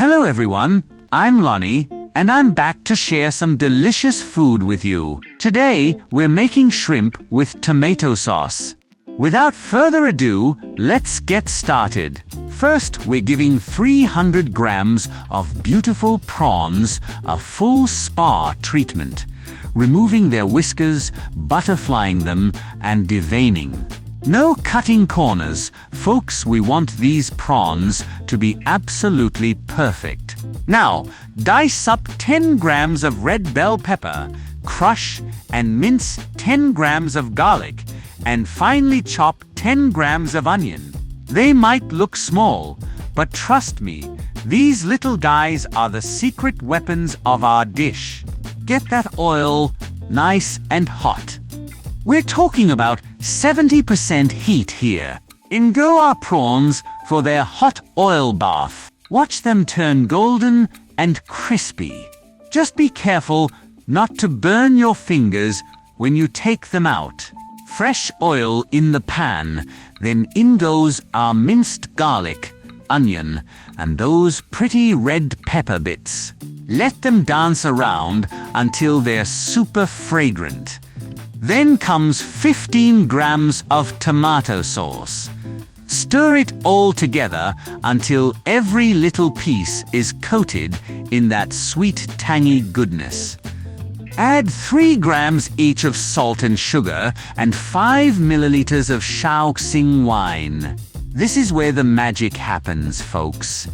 Hello everyone, I'm Lonnie, and I'm back to share some delicious food with you. Today, we're making shrimp with tomato sauce. Without further ado, let's get started. First, we're giving 300 grams of beautiful prawns a full spa treatment, removing their whiskers, butterflying them, and deveining. No cutting corners, folks. We want these prawns to be absolutely perfect. Now, dice up 10 grams of red bell pepper, crush and mince 10 grams of garlic, and finely chop 10 grams of onion. They might look small, but trust me, these little guys are the secret weapons of our dish. Get that oil nice and hot. We're talking about 70% heat here. In go our prawns for their hot oil bath. Watch them turn golden and crispy. Just be careful not to burn your fingers when you take them out. Fresh oil in the pan, then in goes our minced garlic, onion, and those pretty red pepper bits. Let them dance around until they're super fragrant. Then comes 15 grams of tomato sauce. Stir it all together until every little piece is coated in that sweet, tangy goodness. Add 3 grams each of salt and sugar and 5 milliliters of Shaoxing wine. This is where the magic happens, folks.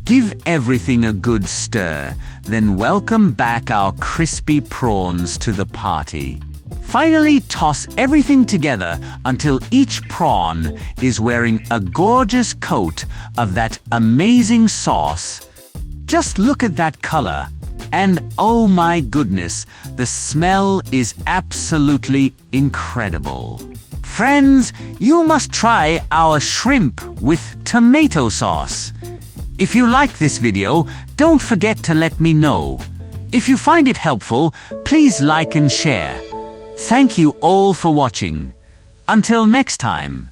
Give everything a good stir, then welcome back our crispy prawns to the party. Finally, toss everything together until each prawn is wearing a gorgeous coat of that amazing sauce. Just look at that color. And oh my goodness, the smell is absolutely incredible. Friends, you must try our shrimp with tomato sauce. If you like this video, don't forget to let me know. If you find it helpful, please like and share. Thank you all for watching. Until next time.